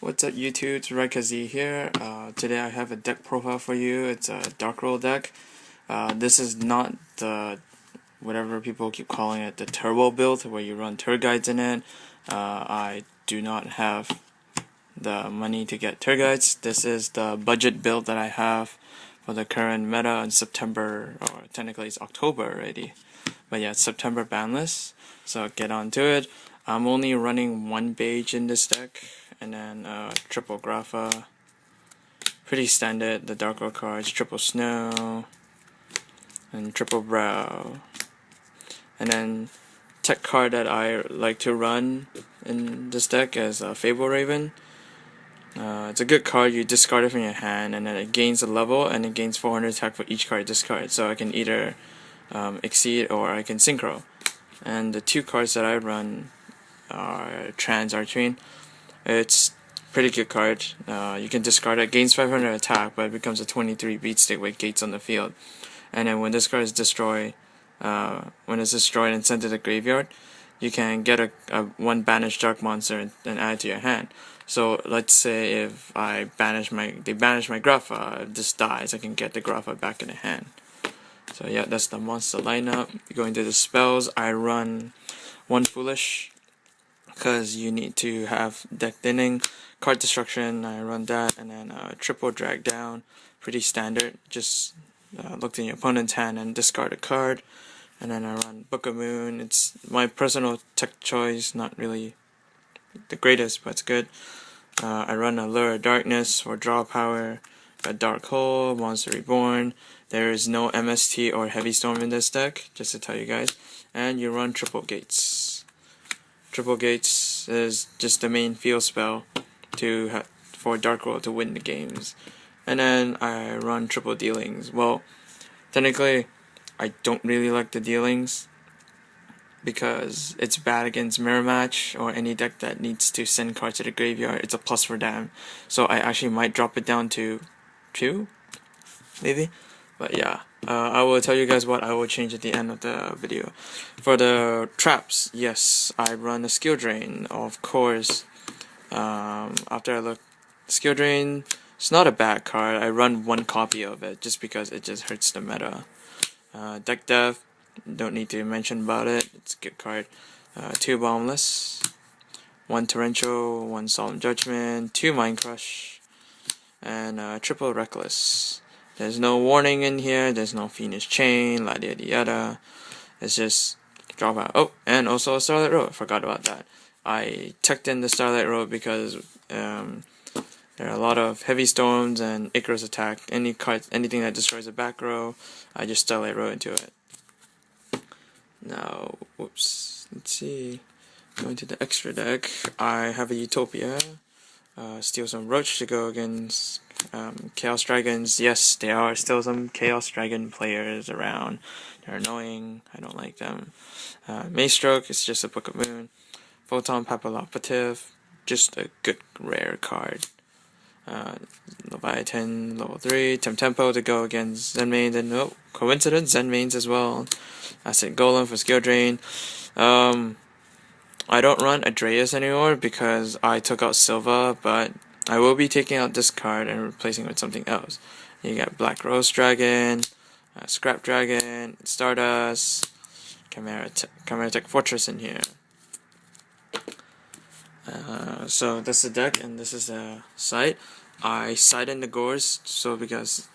What's up YouTube, it's RedKZ here. Today I have a deck profile for you. It's a Dark Roll deck. This is not the, whatever people keep calling it, the turbo build where you run tour guides in it. I do not have the money to get tour guides. This is the budget build that I have for the current meta in September, or technically it's October already. But yeah, it's September banless, so get on to it. I'm only running one Beige in this deck, and then triple Grapha. Pretty standard, the Dark Roll cards, triple Snow, and triple Brow. And then tech card that I like to run in this deck is Fable Raven. It's a good card. You discard it from your hand, and then it gains a level, and it gains 400 attack for each card you discard. So I can either Exceed or I can Synchro. And the two cards that I run are Trans Archfiend. It's pretty good card. You can discard it, gains 500 attack, but it becomes a 23 beat stick with gates on the field. And then when this card is destroyed, and sent to the graveyard, you can get a one banished dark monster and add it to your hand. So let's say if they banish my Grapha, if this dies, I can get the Grapha back in the hand. So yeah, that's the monster lineup. Going to the spells, I run one Foolish, because you need to have deck thinning. Card destruction, I run that, and then triple drag down, pretty standard. Just look in your opponent's hand and discard a card. And then I run Book of Moon. It's my personal tech choice, not really the greatest, but it's good. I run Allure of Darkness for draw power, a Dark Hole, Monster Reborn. There is no MST or Heavy Storm in this deck, just to tell you guys. And you run Triple Gates. Triple Gates is just the main field spell for Dark Roll to win the games. And then I run Triple Dealings. Well, technically, I don't really like the Dealings because it's bad against Mirror Match or any deck that needs to send cards to the graveyard. It's a plus for them. So I actually might drop it down to 2, maybe. But yeah, I will tell you guys what I will change at the end of the video. For the traps, yes, I run a Skill Drain, of course. After I look, Skill Drain, it's not a bad card. I run one copy of it just because it just hurts the meta. Deck Dev, don't need to mention about it. It's a good card. 2 Boundless, 1 Torrential, 1 Solemn Judgment, 2 Mind Crush, and triple Reckless. There's no warning in here. There's no Phoenix Chain, yada yada yada. It's just drop out. Oh, and also a Starlight Road. Forgot about that. I teched in the Starlight Road because there are a lot of Heavy Storms and Icarus attack. Anything that destroys the back row, I just Starlight Road into it. Now, whoops. Let's see. Going to the extra deck, I have a Utopia. Steal some Roach to go against Chaos Dragons. Yes, there are still some Chaos Dragon players around. They're annoying. I don't like them. Maestroke is just a Book of Moon. Photon Papilloperative, just a good rare card. Leviathan, level 3. Tempo to go against Zenmain. And oh, coincidence, Zenmains as well. Acid Golem for Skill Drain. I don't run Adreus anymore because I took out Silva, but I will be taking out this card and replacing it with something else. You got Black Rose Dragon, Scrap Dragon, Stardust, Chimera Tech Fortress in here. So this is the deck and this is the site. I side in the Gores, so because,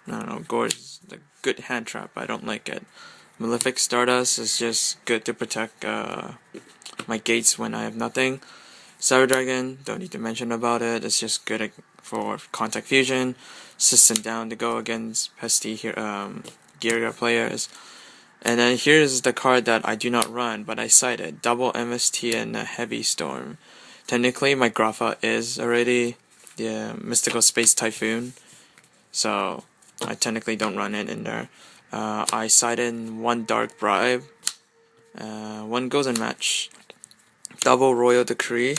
I don't know, Gores is a good hand trap, I don't like it. Malefic Stardust is just good to protect my gates when I have nothing. Cyber Dragon, don't need to mention about it, it's just good for Contact Fusion. System down to go against pesty Gyria players. And then here's the card that I do not run, but I cited. Double MST and a Heavy Storm. Technically, my Grapha is already the Mystical Space Typhoon, so I technically don't run it in there. I cited 1 Dark Bribe, 1 Golden Match, double Royal Decree,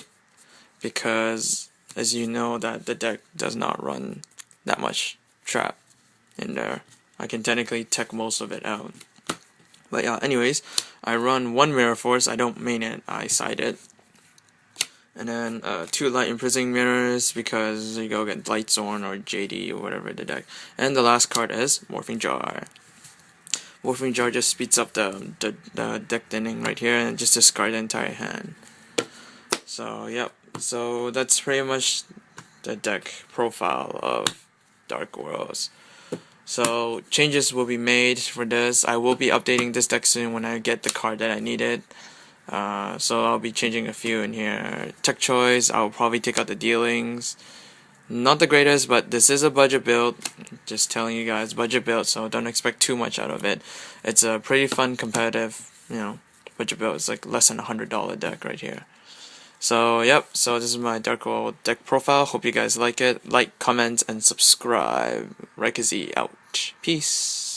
because as you know that the deck does not run that much trap in there. I can technically tech most of it out. But yeah, anyways, I run 1 Mirror Force. I don't main it, I side it. And then 2 light imprisoning mirrors because you go get Lightsworn or JD or whatever the deck. And the last card is Morphing Jar. Morphing Jar just speeds up the deck thinning right here and just discard the entire hand. So yep, so that's pretty much the deck profile of Dark Worlds. So changes will be made for this. I will be updating this deck soon when I get the card that I needed. So I'll be changing a few in here. Tech choice, I'll probably take out the dealings. Not the greatest, but this is a budget build. Just telling you guys, budget build, so don't expect too much out of it. It's a pretty fun, competitive, budget build. It's like less than $100 deck right here. So yep, so this is my Dark World deck profile. Hope you guys like it. Like, comment, and subscribe. Raikazy out. Peace.